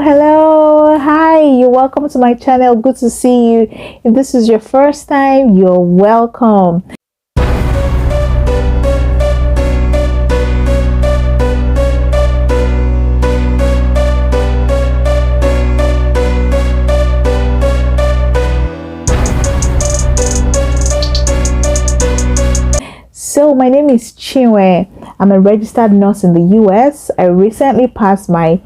Hello, hi, you're welcome to my channel. Good to see you. If this is your first time, you're welcome. So my name is Chinwe. I'm a registered nurse in the US. I recently passed my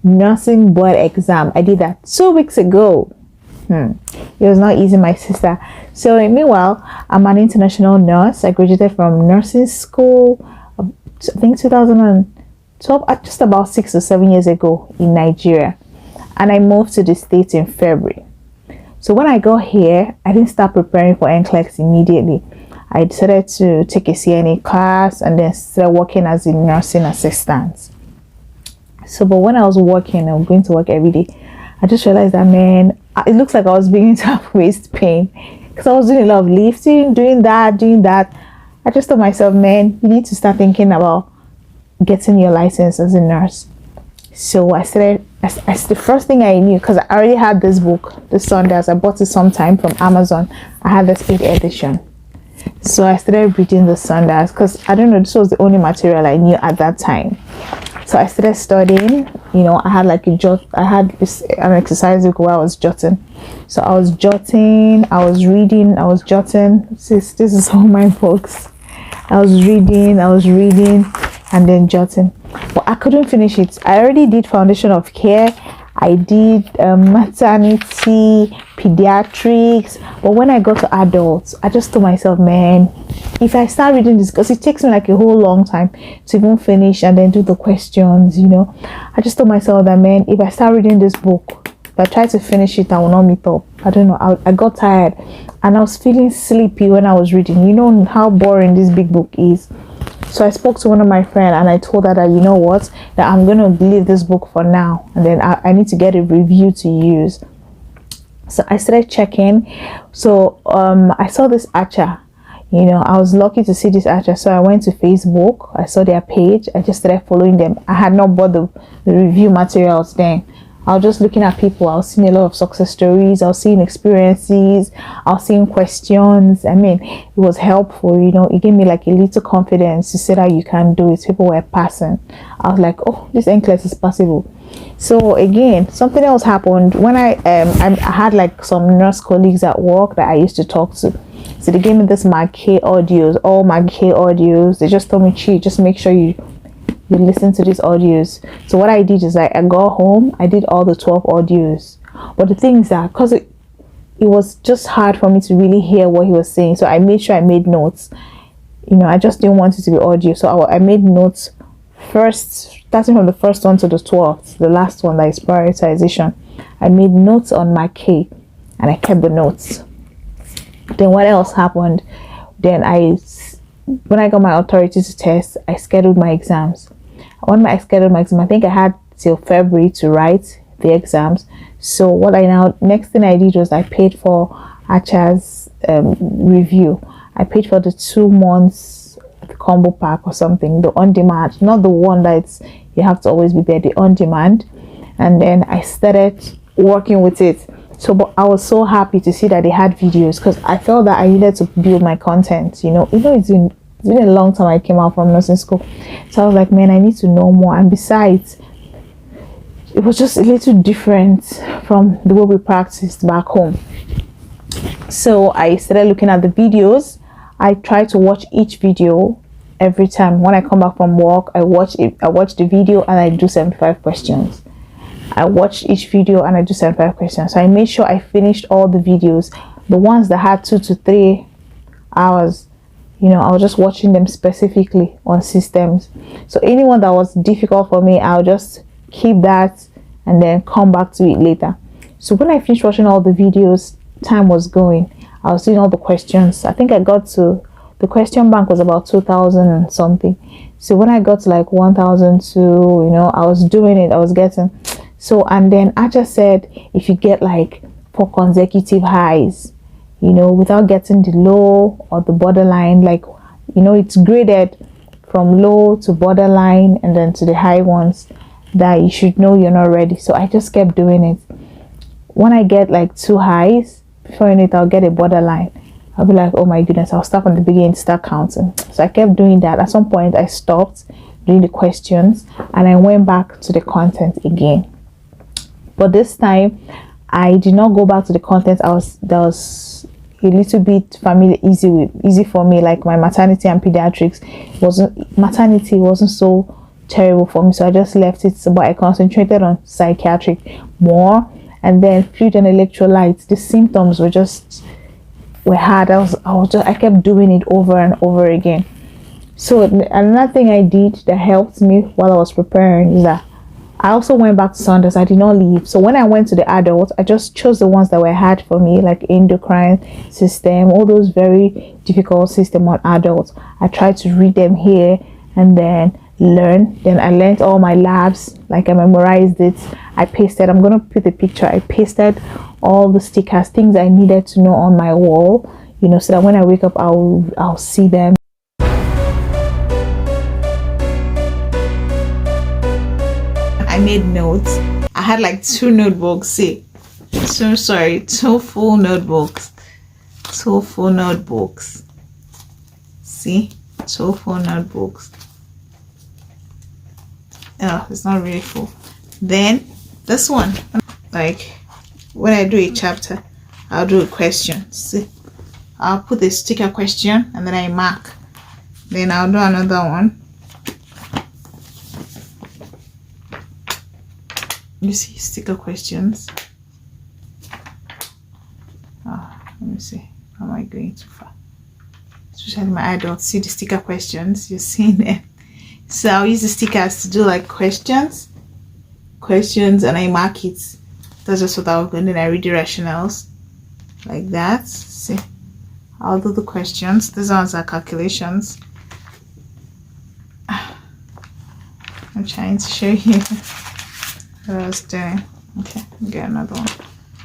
nursing board exam. I did that 2 weeks ago. It was not easy, my sister. So meanwhile, I'm an international nurse. I graduated from nursing school, I think 2012, just about 6 or 7 years ago in Nigeria. And I moved to the States in February. So when I got here, I didn't start preparing for NCLEX immediately. I decided to take a CNA class and then started working as a nursing assistant. So, but when I was working, I'm going to work every day, I just realized that, man, it looks like I was beginning to have waist pain because I was doing a lot of lifting, doing that. I just told myself, man, you need to start thinking about getting your license as a nurse. So I started, the first thing I knew, because I already had this book, the Saunders, I bought it sometime from Amazon. I had this 8th edition. So I started reading the Saunders because I don't know, this was the only material I knew at that time. So I started studying. I had like an exercise book where I was jotting. So I was jotting, I was reading, I was jotting. This is all my books. I was reading, and then jotting. But I couldn't finish it. I already did foundation of care. I did maternity, pediatrics, but when I got to adults, I just told myself, man, if I start reading this, because it takes me like a whole long time to even finish and then do the questions, I just told myself that, man, if I start reading this book, if I try to finish it, I will not meet up. I don't know, I got tired and I was feeling sleepy when I was reading. You know how boring this big book is. So I spoke to one of my friends and I told her that, that I'm going to leave this book for now. And then I need to get a review to use. So I started checking. So I saw this Archer. I was lucky to see this Archer. So I went to Facebook. I saw their page. I just started following them. I had not bought the review materials then. I was just looking at people. I was seeing a lot of success stories. I was seeing experiences. I was seeing questions. I mean, it was helpful. It gave me like a little confidence to say that you can do it. People were passing. I was like, oh, this NCLEX is possible. So again, something else happened when I had like some nurse colleagues at work that I used to talk to. So they gave me this Mag-K audios, all Mag-K audios. They just told me, Chi, just make sure you listen to these audios. So what I did is I got home, I did all the 12 audios. But the thing is that because it was just hard for me to really hear what he was saying, so I made sure I made notes. I just didn't want it to be audio, so I made notes first, starting from the first one to the 12th, the last one that is prioritization. I made notes on my K and I kept the notes. Then what else happened? Then when I got my authority to test, I scheduled my exams. When I scheduled my exam, I think I had till February to write the exams. So next thing I did was I paid for Archer's review. I paid for the 2 months combo pack or something, the on demand, not the one that's you have to always be there, the on demand. And then I started working with it. So but I was so happy to see that they had videos because I felt that I needed to build my content. It's been a long time I came out from nursing school. So I was like, man, I need to know more. And besides, it was just a little different from the way we practiced back home. So I started looking at the videos. I try to watch each video every time. When I come back from work, I watch the video and I do 75 questions. I watch each video and I do 75 questions. So I made sure I finished all the videos, the ones that had 2 to 3 hours. I was just watching them specifically on systems. So anyone that was difficult for me, I'll just keep that and then come back to it later. So when I finished watching all the videos, time was going. I was doing all the questions. I think I got to the question bank was about 2,000 and something. So when I got to like 1,002, I was doing it. I was getting. So and then I just said, if you get like 4 consecutive highs, without getting the low or the borderline, like it's graded from low to borderline and then to the high ones. that you should know you're not ready. So I just kept doing it. When I get like 2 highs, before you know it, I'll get a borderline. I'll be like, oh my goodness, I'll start from the beginning, start counting. So I kept doing that. At some point I stopped doing the questions and I went back to the content again. But this time I did not go back to the content. That was a little bit easy for me. Like my maternity and pediatrics maternity wasn't so terrible for me, so I just left it. But I concentrated on psychiatric more, and then fluid and electrolytes, the symptoms were hard. I kept doing it over and over again. So another thing I did that helped me while I was preparing is that I also went back to Saunders. I did not leave. So when I went to the adults, I just chose the ones that were hard for me, like endocrine system, all those very difficult system on adults. I tried to read them here and then learn. Then I learned all my labs, like I memorized it. I pasted, I'm going to put the picture. I pasted all the stickers, things I needed to know on my wall, you know, so that when I wake up, I'll see them. I made notes. I had like 2 notebooks. Two full notebooks. 2 full notebooks. See, 2 full notebooks. Oh, it's not really full. Then this one, like when I do a chapter, I'll do a question. See, I'll put a sticker question and then I mark. Then I'll do another one. You see, sticker questions. Oh, let me see. How am I going too far? Especially my adults see the sticker questions. You're seeing them. So I'll use the stickers to do like questions, and I mark it. That's just what I'll do. And then I read the rationales like that. See, I'll do the questions. These ones are calculations. I'm trying to show you what I was doing. Okay, get another one.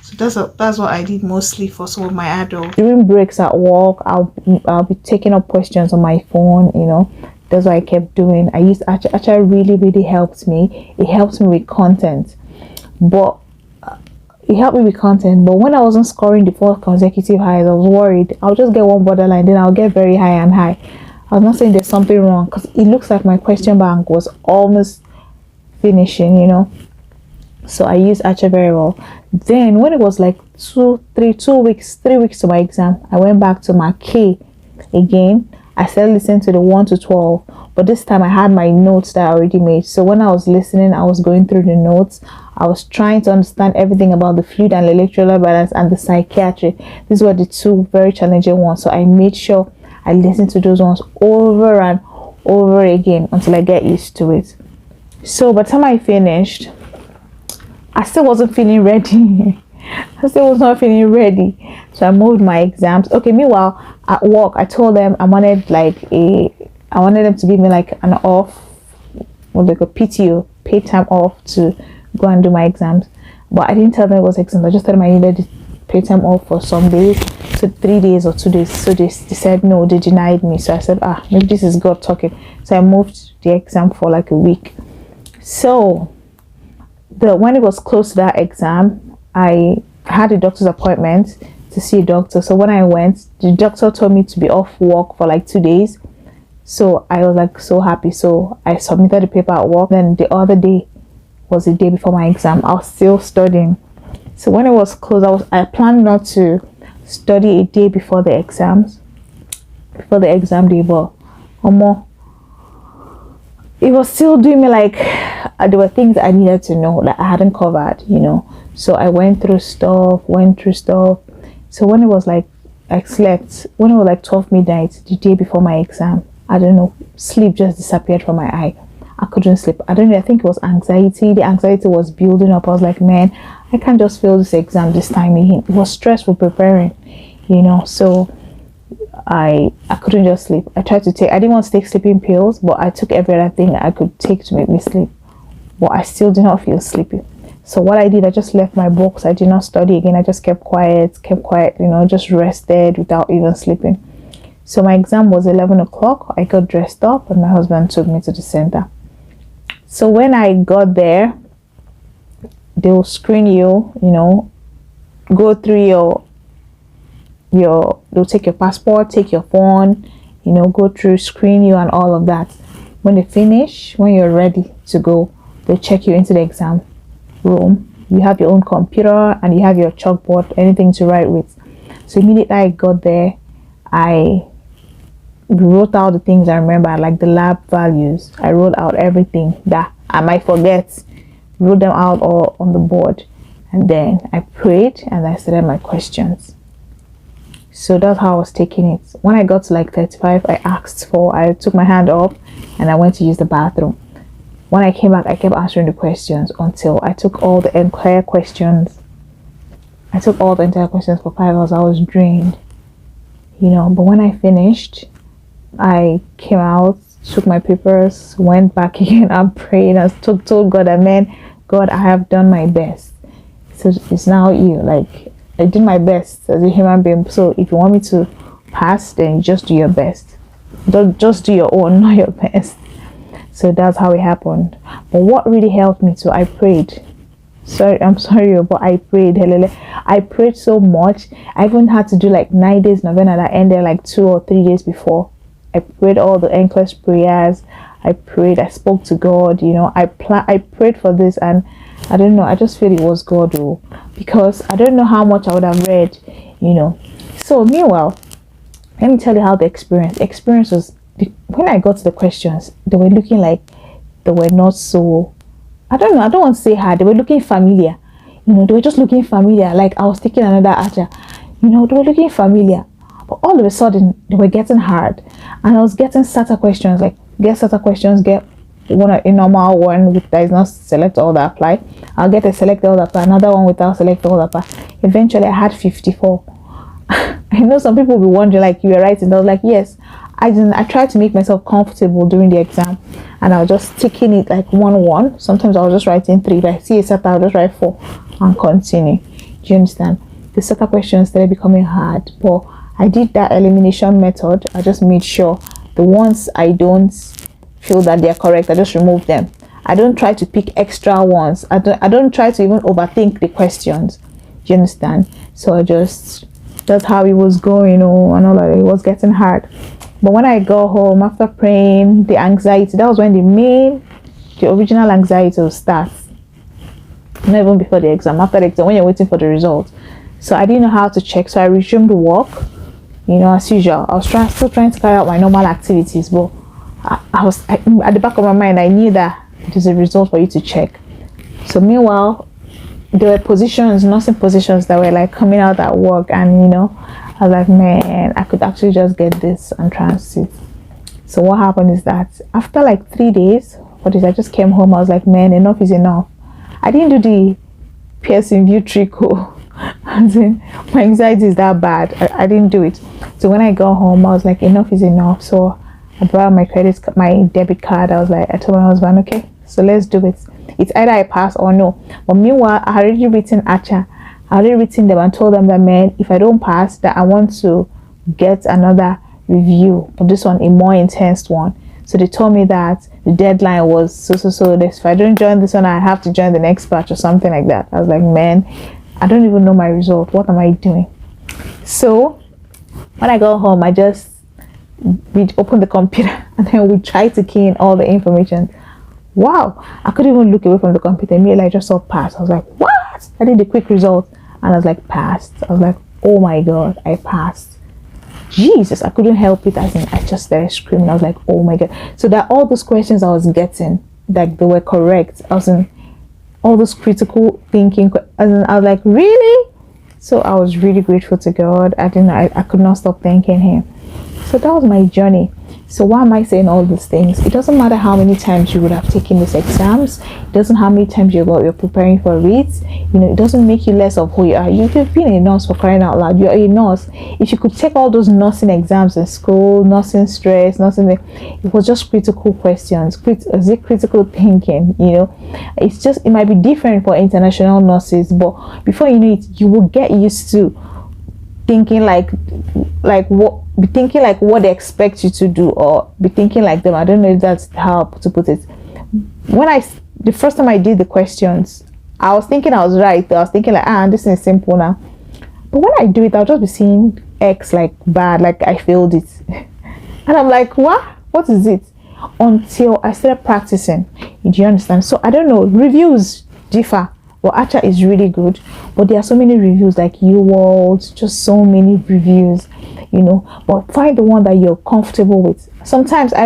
So that's what I did mostly for some of my adults. During breaks at work, I'll be taking up questions on my phone, you know. That's what I kept doing. I used actually really helped me. It helps me with content, but when I wasn't scoring the 4 consecutive highs, I was worried. I'll just get one borderline, then I'll get very high and high. I was not saying there's something wrong, because it looks like my question bank was almost finishing, you know. So I used Archer very well. Then when it was like 3 weeks to my exam, I went back to my K again. I started listening to the 1 to 12, but this time I had my notes that I already made. So when I was listening, I was going through the notes. I was trying to understand everything about the fluid and electrolyte balance and the psychiatry. These were the 2 very challenging ones. So I made sure I listened to those ones over and over again until I get used to it. So by the time I finished, I still wasn't feeling ready. I still was not feeling ready. So I moved my exams. Okay, meanwhile, at work, I told them I wanted them to give me like an off, or like a PTO, paid time off, to go and do my exams. But I didn't tell them it was exams. I just told them I needed paid time off for some days, so 3 days or 2 days. So they said no, they denied me. So I said, maybe this is God talking. So I moved the exam for like a week. So when it was close to that exam, I had a doctor's appointment to see a doctor. So when I went, the doctor told me to be off work for like 2 days. So I was like so happy. So I submitted the paper at work. Then the other day was the day before my exam. I was still studying. So when it was close, I planned not to study a day before the exam day, but it was still doing me like there were things I needed to know that I hadn't covered, you know. So I went through stuff. So when it was like, I slept, when it was like 12 midnight, the day before my exam, I don't know, sleep just disappeared from my eye. I couldn't sleep. I don't know, I think it was anxiety. The anxiety was building up. I was like, man, I can't just fail this exam this time again. It was stressful preparing, you know. So I couldn't just sleep. I didn't want to take sleeping pills, but I took every other thing I could take to make me sleep. But I still did not feel sleepy. So what I did, I just left my books. I did not study again. I just kept quiet, you know, just rested without even sleeping. So my exam was 11 o'clock. I got dressed up and my husband took me to the center. So when I got there, they'll screen you, go through they'll take your passport, take your phone, go through, screen you and all of that. When they finish, when you're ready to go, they'll check you into the exam room. You have your own computer and you have your chalkboard, anything to write with. So immediately I got there, I wrote out the things I remember, like the lab values. I wrote out everything that I might forget, wrote them out all on the board, and then I prayed and I started my questions. So that's how I was taking it. When I got to like 35, I took my hand up and I went to use the bathroom. When I came back, I kept answering the questions until I took all the entire questions. I took all the entire questions for 5 hours. I was drained, but when I finished, I came out, took my papers, went back again and prayed and told God, amen, God, I have done my best. So it's now you. Like, I did my best as a human being. So if you want me to pass, then you just do your best. Don't just do your own, not your best. So that's how it happened. But what really helped me too, I prayed. I'm sorry, but I prayed. I prayed so much. I even had to do like 9 days novena that ended like 2 or 3 days before. I prayed all the NCLEX prayers. I prayed. I spoke to God. I prayed for this, and I don't know. I just feel it was God, because I don't know how much I would have read. So meanwhile, let me tell you how the experience was. When I got to the questions, they were looking like they were not so, I don't know, I don't want to say hard. They were looking familiar. They were just looking familiar. Like I was taking another archer. They were looking familiar. But all of a sudden, they were getting hard. And I was getting starter questions. Like, get starter questions, get a normal one that is not select all that apply. I'll get a select all that apply, another one without select all that apply. Eventually, I had 54. I know some people will be wondering, like, you were writing. I was like, yes. I tried to make myself comfortable during the exam, and I was just taking it like 1-1. Sometimes I was just writing 3. If I see a set, I'll just write 4 and continue. Do you understand? The set of questions started becoming hard, but I did that elimination method. I just made sure the ones I don't feel that they're correct, I just remove them. I don't try to pick extra ones. I don't try to even overthink the questions. Do you understand? So that's how it was going, and all that. It was getting hard. But when I got home after praying, the anxiety, that was when the original anxiety will start. Not even before the exam, after the exam, when you're waiting for the results. So I didn't know how to check, so I resumed work, as usual. I was still trying to carry out my normal activities, but I was at the back of my mind, I knew that there's a result for you to check. So meanwhile, there were nursing positions that were like coming out at work, and I was like, man, I could actually just get this and transit. So what happened is that after like 3 days, I just came home. I was like, man, enough is enough. I didn't do the piercing view trick. As in, my anxiety is that bad. I didn't do it. So when I got home, I was like, enough is enough. So I brought my debit card. I told my husband, okay, so let's do it. It's either I pass or no. But meanwhile, I had already written Acha. I already written them and told them that, man, if I don't pass, that I want to get another review, but this one a more intense one. So they told me that the deadline was so this. If I don't join this one, I have to join the next batch or something like that. I was like, man, I don't even know my result. What am I doing? So when I got home, we opened the computer and then we tried to key in all the information. Wow, I couldn't even look away from the computer. Immediately I just saw pass. I was like, what? I did the quick result and I was like, passed. I was like, oh my God, I passed. Jesus, I couldn't help it. I just started screaming. I was like, oh my God. So that all those questions I was getting, like they were correct. I was in all those critical thinking. I was like, really? So I was really grateful to God. I could not stop thanking Him. So that was my journey. So why am I saying all these things? It doesn't matter how many times you would have taken these exams. It doesn't how many times you're preparing for it. It doesn't make you less of who you are. You've been a nurse, for crying out loud. You're a nurse. If you could take all those nursing exams in school, nursing stress, it was just critical questions, critical thinking. It might be different for international nurses, but before you know it, you will get used to thinking be thinking like what they expect you to do, or be thinking like them. I don't know if that's how to put it. the first time I did the questions, I was thinking I was right. I was thinking like, this is simple now. But when I do it, I'll just be seeing X like bad, like I failed it. And I'm like, what is it? Until I started practicing. Do you understand? So I don't know, reviews differ. Well, Archer is really good, but there are so many reviews like UWorld, just so many reviews, you know. But find the one that you're comfortable with. Sometimes I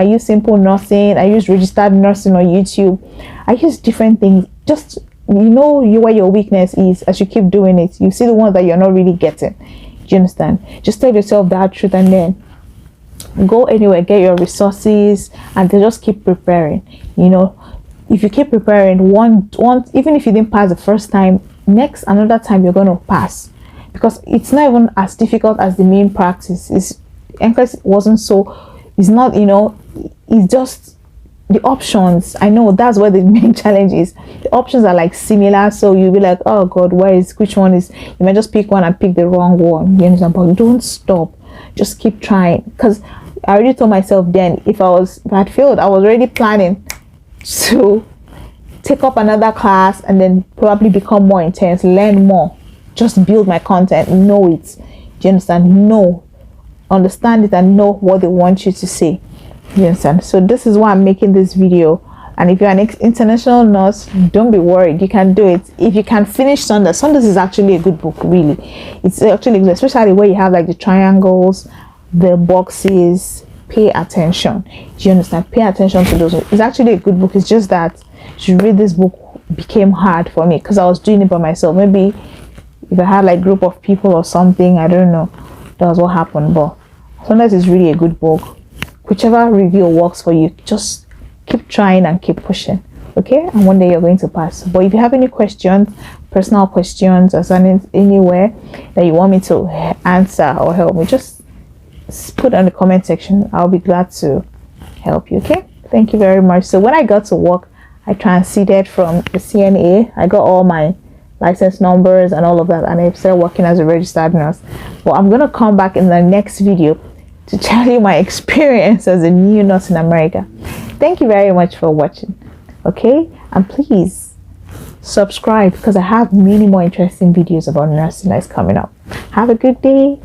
use Simple Nursing, I use Registered Nursing on YouTube. I use different things. Just, you know, where your weakness is. As you keep doing it, you see the ones that you're not really getting. Do you understand? Just tell yourself that truth, and then go anywhere, get your resources, and then just keep preparing. You know, if you keep preparing, even if you didn't pass the first time, another time you're going to pass, because it's not even as difficult as the main practice. NCLEX wasn't so, it's not, you know, it's just the options. I know that's where the main challenge is. The options are like similar, so you'll be like, oh god, which one is, you might just pick one and pick the wrong one. You understand? But don't stop, just keep trying, because I already told myself then, if I had failed, I was already planning to take up another class and then probably become more intense, learn more, just build my content, know it. Do you understand? Understand it and know what they want you to say. You understand? So this is why I'm making this video. And if you're an international nurse, don't be worried, you can do it. If you can finish Saunders is actually a good book, really. It's actually good, especially where you have like the triangles, the boxes. Pay attention. Do you understand? Pay attention to those. It's actually a good book. It's just that to read this book became hard for me because I was doing it by myself. Maybe if I had like group of people or something, I don't know, that was what happened. But Saunders is really a good book. Whichever review works for you, just keep trying and keep pushing. Okay, and one day you're going to pass. But if you have any questions, personal questions, or something anywhere that you want me to answer or help me, just put on the comment section. I'll be glad to help you. Okay, thank you very much. So when I got to work, I transited from the CNA. I got all my license numbers and all of that, and I started working as a registered nurse. Well, I'm gonna come back in the next video to tell you my experience as a new nurse in America. Thank you very much for watching. Okay, and please subscribe, because I have many more interesting videos about nursing that's coming up. Have a good day.